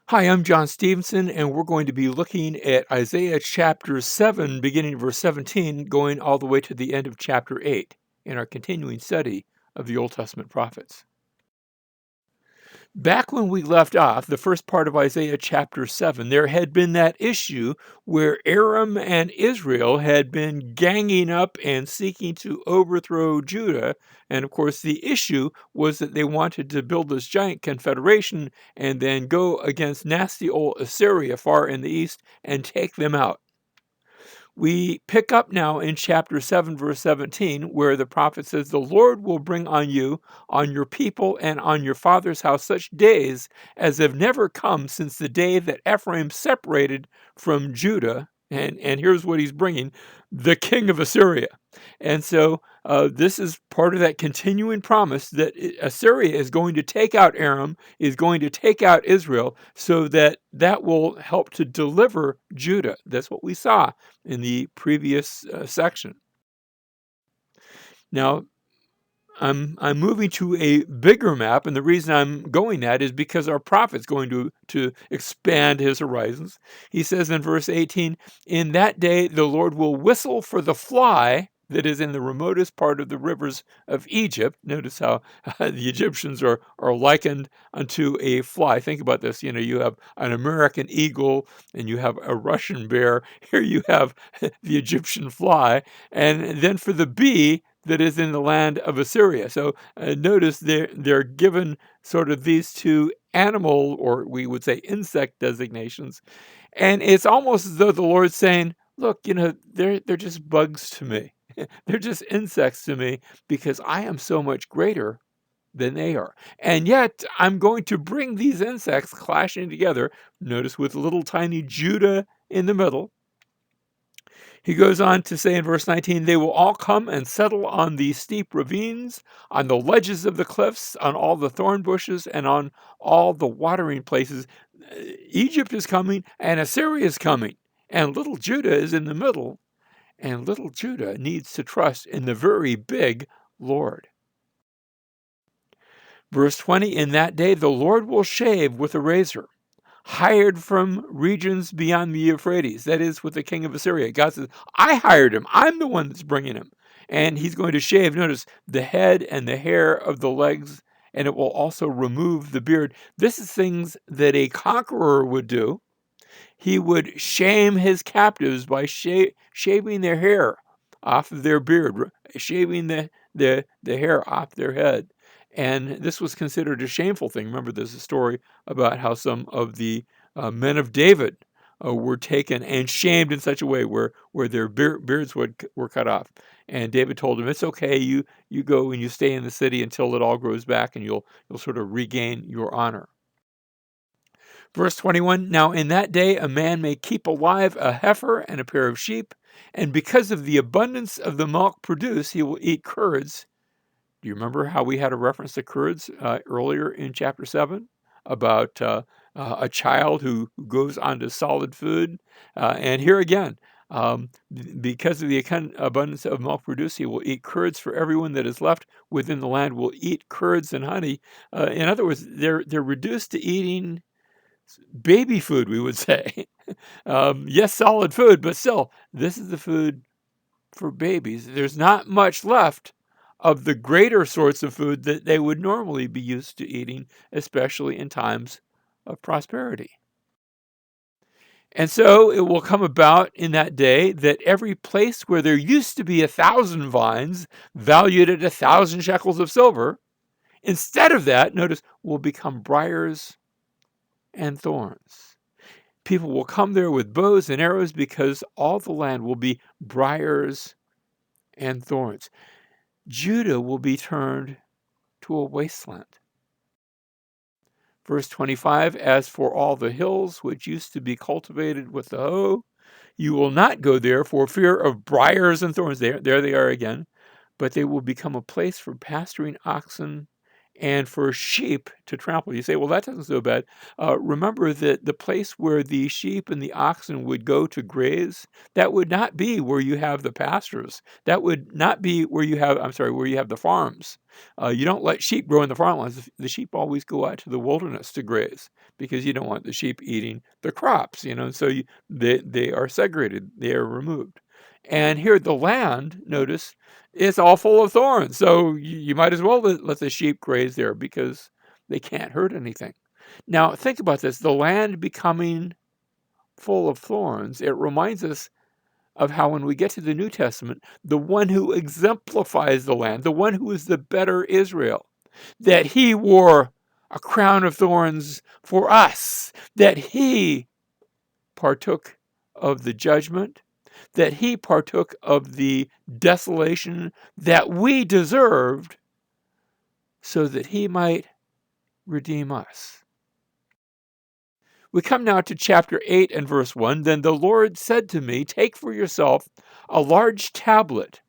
Hi, I'm John Stevenson, and we're going to be looking at Isaiah chapter 7, beginning in verse 17, going all the way to the end of chapter 8 in our continuing study of the Old Testament prophets. Back when we left off, the first part of Isaiah chapter 7, there had been that issue where Aram and Israel had been ganging up and seeking to overthrow Judah. And of course, the issue was that they wanted to build this giant confederation and then go against nasty old Assyria far in the east and take them out. We pick up now in chapter 7, verse 17, where the prophet says, "The Lord will bring on you, on your people, and on your father's house such days as have never come since the day that Ephraim separated from Judah." And here's what he's bringing: the king of Assyria. And so this is part of that continuing promise that Assyria is going to take out Aram, is going to take out Israel, so that that will help to deliver Judah. That's what we saw in the previous section. Now, I'm moving to a bigger map, and the reason I'm going that is because our prophet's going to expand his horizons. He says in verse 18, "In that day the Lord will whistle for the fly that is in the remotest part of the rivers of Egypt." Notice how the Egyptians are likened unto a fly. Think about this. You know, you have an American eagle and you have a Russian bear. Here you have the Egyptian fly. And then for the bee that is in the land of Assyria. So notice they're given sort of these two animal, or we would say insect designations. And it's almost as though the Lord's saying, look, you know, they're just bugs to me. They're just insects to me because I am so much greater than they are. And yet I'm going to bring these insects clashing together. Notice with little tiny Judah in the middle. He goes on to say in verse 19, "They will all come and settle on the steep ravines, on the ledges of the cliffs, on all the thorn bushes, and on all the watering places." Egypt is coming and Assyria is coming, and little Judah is in the middle, and little Judah needs to trust in the very big Lord. Verse 20, "In that day the Lord will shave with a razor, hired from regions beyond the Euphrates," that is, with the king of Assyria. God says, I hired him. I'm the one that's bringing him. And he's going to shave, notice, the head and the hair of the legs, and it will also remove the beard. This is things that a conqueror would do. He would shame his captives by shaving their hair off of their beard, shaving the hair off their head. And this was considered a shameful thing. Remember, there's a story about how some of the men of David were taken and shamed in such a way where their beards were cut off. And David told them, "It's okay. You go and you stay in the city until it all grows back, and you'll sort of regain your honor." Verse 21, "Now in that day a man may keep alive a heifer and a pair of sheep, and because of the abundance of the milk produced, he will eat curds." Do you remember how we had a reference to curds earlier in chapter 7 about a child who goes onto solid food? And here again, because of the abundance of milk produced, he will eat curds, for everyone that is left within the land will eat curds and honey. In other words, they're reduced to eating baby food, we would say. Yes, solid food, but still, this is the food for babies. There's not much left of the greater sorts of food that they would normally be used to eating, especially in times of prosperity. And so it will come about in that day that every place where there used to be 1,000 vines valued at 1,000 shekels of silver, instead of that, notice, will become briars and thorns. People will come there with bows and arrows because all the land will be briars and thorns. Judah will be turned to a wasteland. Verse 25, "As for all the hills which used to be cultivated with the hoe, you will not go there for fear of briars and thorns." There they are again. "But they will become a place for pasturing oxen and for sheep to trample. You say, well, that doesn't so bad. Remember that the place where the sheep and the oxen would go to graze, that would not be where you have the pastures. That would not be where you have, where you have the farms. You don't let sheep grow in the farmlands. The sheep always go out to the wilderness to graze because you don't want the sheep eating the crops, so they are segregated, they are removed. And here the land, notice, it's all full of thorns. So you might as well let the sheep graze there because they can't hurt anything. Now, think about this. The land becoming full of thorns, it reminds us of how when we get to the New Testament, the one who exemplifies the land, the one who is the better Israel, that he wore a crown of thorns for us, that he partook of the judgment, that he partook of the desolation that we deserved so that he might redeem us. We come now to chapter 8 and verse 1. Then the Lord said to me, take for yourself a large tablet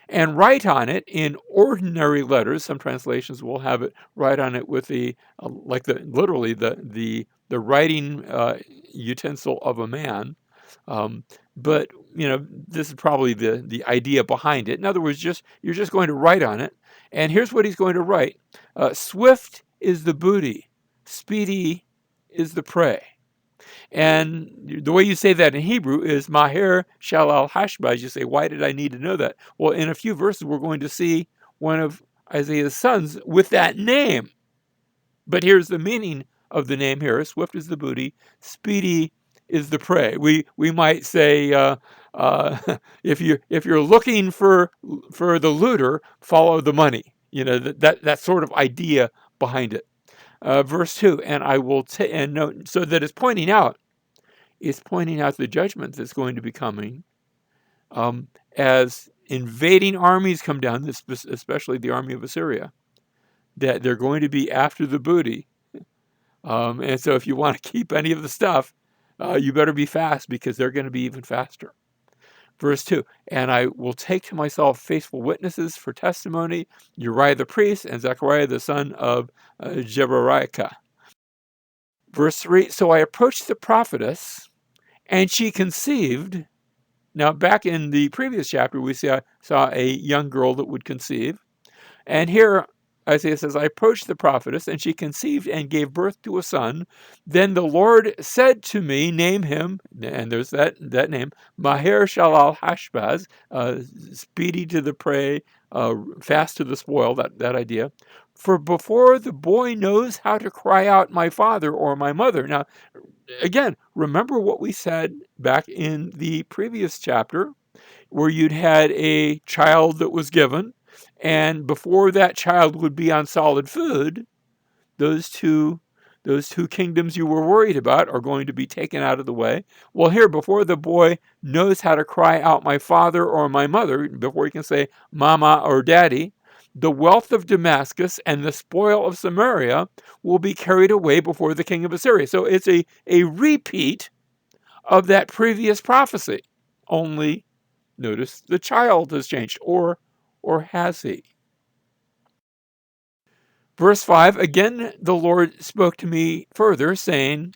and write on it in ordinary letters. Some translations will have it write on it with the literally the writing utensil of a man. But this is probably the idea behind it. In other words, you're just going to write on it, and here's what he's going to write: swift is the booty, speedy is the prey. And the way you say that in Hebrew is Maher-shalal hashbaz. You say, why did I need to know that? Well, in a few verses, we're going to see one of Isaiah's sons with that name. But here's the meaning of the name here: swift is the booty, speedy is the prey. We might say, if you're looking for the looter, follow the money. That sort of idea behind it. Verse 2, and I will and note, so that it's pointing out the judgment that's going to be coming as invading armies come down, especially the army of Assyria, that they're going to be after the booty. And so if you want to keep any of the stuff, you better be fast because they're going to be even faster. Verse 2, and I will take to myself faithful witnesses for testimony, Uriah the priest and Zechariah the son of Jeberechiah. Verse 3, so I approached the prophetess, and she conceived. Now, back in the previous chapter, we saw a young girl that would conceive. And here, Isaiah says, I approached the prophetess, and she conceived and gave birth to a son. Then the Lord said to me, name him, and there's that name, Maher-shalal hashbaz, speedy to the prey, fast to the spoil, that idea. For before the boy knows how to cry out, my father or my mother. Now, again, remember what we said back in the previous chapter, where you'd had a child that was given, and before that child would be on solid food, those two kingdoms you were worried about are going to be taken out of the way. Well, here, before the boy knows how to cry out, my father or my mother, before he can say mama or daddy, the wealth of Damascus and the spoil of Samaria will be carried away before the king of Assyria. So it's a repeat of that previous prophecy. Only, notice, the child has changed, or has he? Verse 5, again the Lord spoke to me further, saying,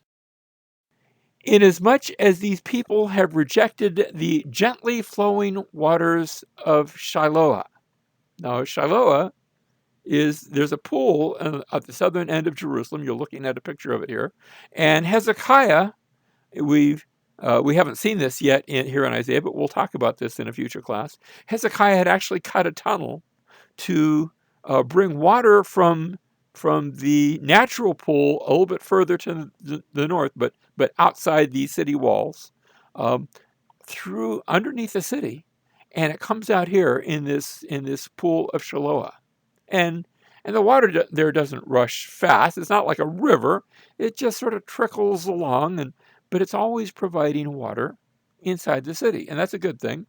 inasmuch as these people have rejected the gently flowing waters of Shiloah. Now, Shiloah there's a pool at the southern end of Jerusalem. You're looking at a picture of it here. And Hezekiah, we haven't seen this yet here in Isaiah, but we'll talk about this in a future class. Hezekiah had actually cut a tunnel to bring water from the natural pool a little bit further to the north, but outside the city walls, through underneath the city, and it comes out here in this pool of Shiloah, and the water there doesn't rush fast. It's not like a river; it just sort of trickles along, but it's always providing water inside the city, and that's a good thing.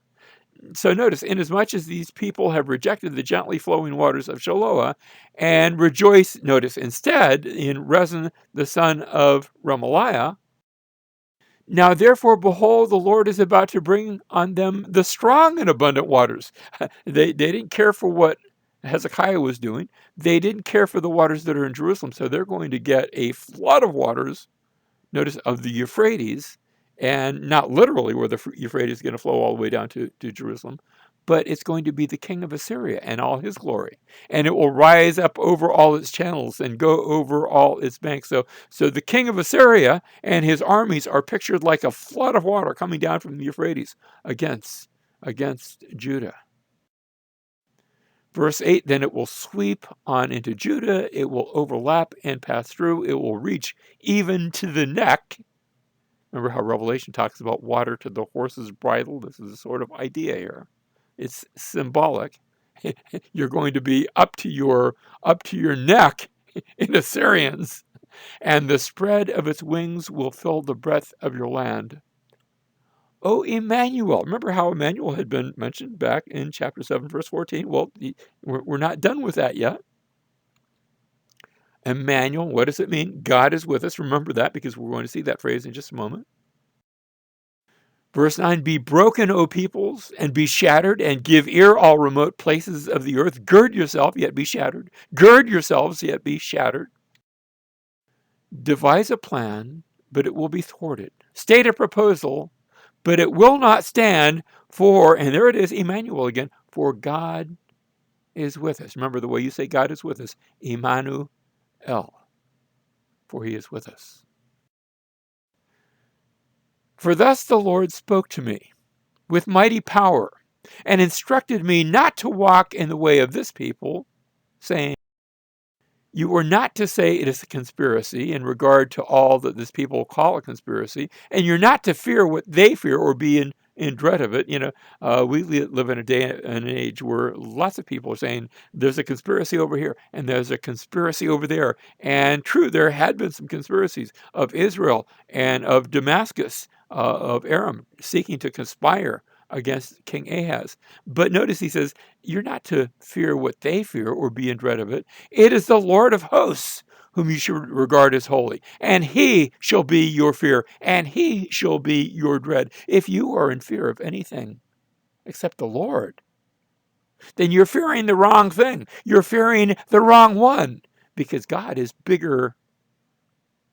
So notice, inasmuch as these people have rejected the gently flowing waters of Shiloah and rejoice, notice, instead in Rezin the son of Remaliah, now therefore, behold, the Lord is about to bring on them the strong and abundant waters. They didn't care for what Hezekiah was doing. They didn't care for the waters that are in Jerusalem, so they're going to get a flood of waters, notice, of the Euphrates, and not literally where the Euphrates is going to flow all the way down to Jerusalem, but it's going to be the king of Assyria and all his glory. And it will rise up over all its channels and go over all its banks. So the king of Assyria and his armies are pictured like a flood of water coming down from the Euphrates against Judah. Verse 8, then it will sweep on into Judah, it will overlap and pass through, it will reach even to the neck. Remember how Revelation talks about water to the horse's bridle? This is a sort of idea here. It's symbolic. You're going to be up to your neck in Assyrians, and the spread of its wings will fill the breadth of your land. Oh, Emmanuel. Remember how Emmanuel had been mentioned back in chapter 7, verse 14? Well, we're not done with that yet. Emmanuel, what does it mean? God is with us. Remember that, because we're going to see that phrase in just a moment. Verse 9, be broken, O peoples, and be shattered, and give ear, all remote places of the earth. Gird yourself, yet be shattered. Gird yourselves, yet be shattered. Devise a plan, but it will be thwarted. State a proposal, but it will not stand, for, and there it is, Emmanuel again, for God is with us. Remember the way you say God is with us, Emmanuel, for he is with us. For thus the Lord spoke to me with mighty power, and instructed me not to walk in the way of this people, saying, you are not to say it is a conspiracy in regard to all that this people call a conspiracy, and you're not to fear what they fear or be in dread of it. We live in a day and an age where lots of people are saying there's a conspiracy over here and there's a conspiracy over there. And true, there had been some conspiracies of Israel and of Damascus, of Aram, seeking to conspire against King Ahaz. But notice he says, you're not to fear what they fear or be in dread of it. It is the Lord of hosts whom you should regard as holy, and he shall be your fear, and he shall be your dread. If you are in fear of anything except the Lord, then you're fearing the wrong thing. You're fearing the wrong one, because God is bigger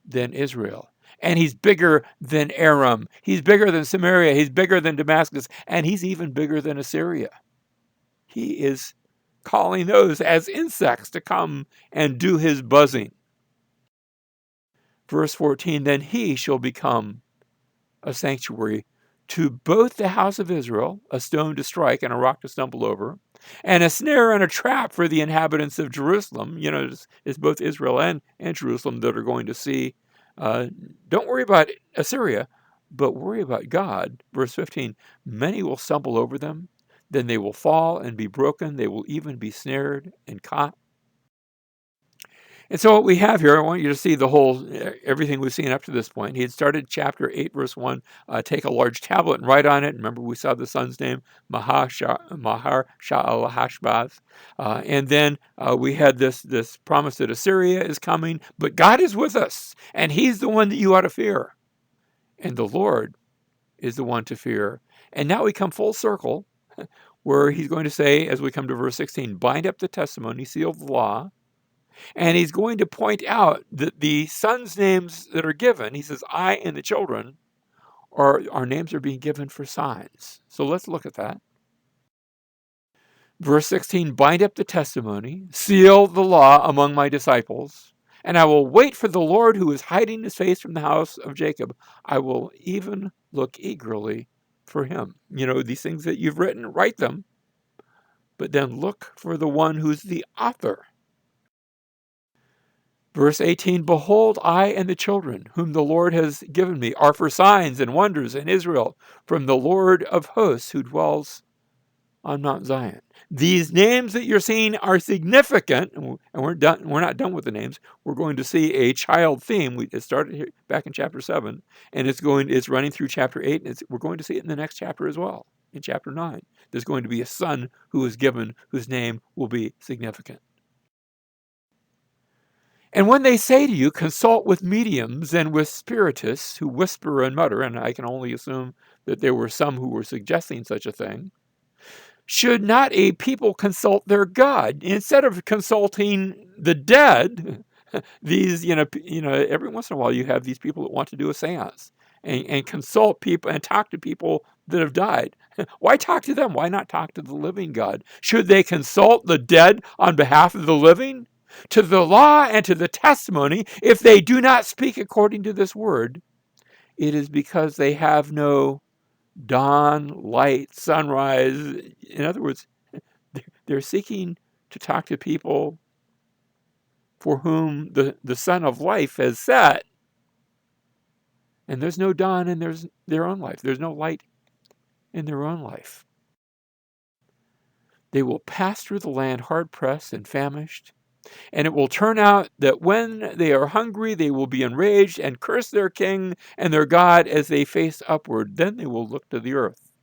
than Israel. And he's bigger than Aram. He's bigger than Samaria. He's bigger than Damascus. And he's even bigger than Assyria. He is calling those as insects to come and do his buzzing. Verse 14, then he shall become a sanctuary to both the house of Israel, a stone to strike and a rock to stumble over, and a snare and a trap for the inhabitants of Jerusalem. It's both Israel and Jerusalem that are going to see. Don't worry about Assyria, but worry about God. Verse 15, many will stumble over them, then they will fall and be broken. They will even be snared and caught. And so what we have here, I want you to see everything we've seen up to this point. He had started chapter 8, verse 1, take a large tablet and write on it. Remember, we saw the son's name, Maher-shalal. And then we had this promise that Assyria is coming, but God is with us, and he's the one that you ought to fear. And the Lord is the one to fear. And now we come full circle, where he's going to say, as we come to verse 16, bind up the testimony, seal the law. And he's going to point out that the sons' names that are given, he says, I and the children, our names are being given for signs. So let's look at that. Verse 16, bind up the testimony, seal the law among my disciples, and I will wait for the Lord who is hiding his face from the house of Jacob. I will even look eagerly for him. These things that you've written, write them, but then look for the one who's the author. Verse 18, behold, I and the children whom the Lord has given me are for signs and wonders in Israel from the Lord of hosts who dwells on Mount Zion. These names that you're seeing are significant, and we're done. We're not done with the names. We're going to see a child theme. It started here back in chapter 7, and it's running through chapter 8, and we're going to see it in the next chapter as well, in chapter 9. There's going to be a son who is given whose name will be significant. And when they say to you, consult with mediums and with spiritists who whisper and mutter, and I can only assume that there were some who were suggesting such a thing, Should not a people consult their God instead of consulting the dead? These, every once in a while you have these people that want to do a seance and consult people and talk to people that have died. Why talk to them? Why not talk to the living God? Should they consult the dead on behalf of the living? To the law and to the testimony, if they do not speak according to this word, it is because they have no dawn, light, sunrise. In other words, they're seeking to talk to people for whom the sun of life has set, and there's no dawn in their own life. There's no light in their own life. They will pass through the land hard-pressed and famished, and it will turn out that when they are hungry, they will be enraged and curse their king and their God as they face upward. Then they will look to the earth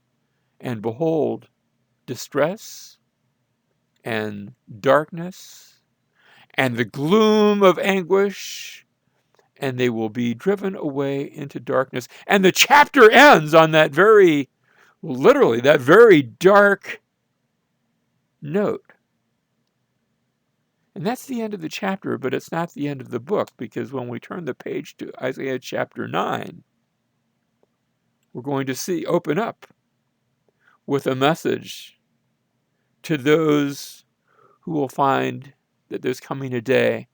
and behold distress and darkness and the gloom of anguish, and they will be driven away into darkness. And the chapter ends on that literally, that very dark note. And that's the end of the chapter, but it's not the end of the book, because when we turn the page to Isaiah chapter 9, we're going to open up with a message to those who will find that there's coming a day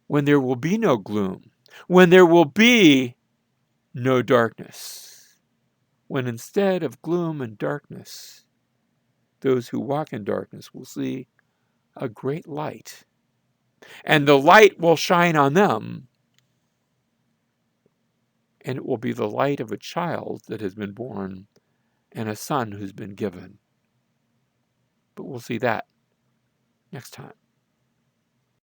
when there will be no gloom, when there will be no darkness, when instead of gloom and darkness, those who walk in darkness will see a great light, and the light will shine on them, and it will be the light of a child that has been born and a son who's been given. But we'll see that next time.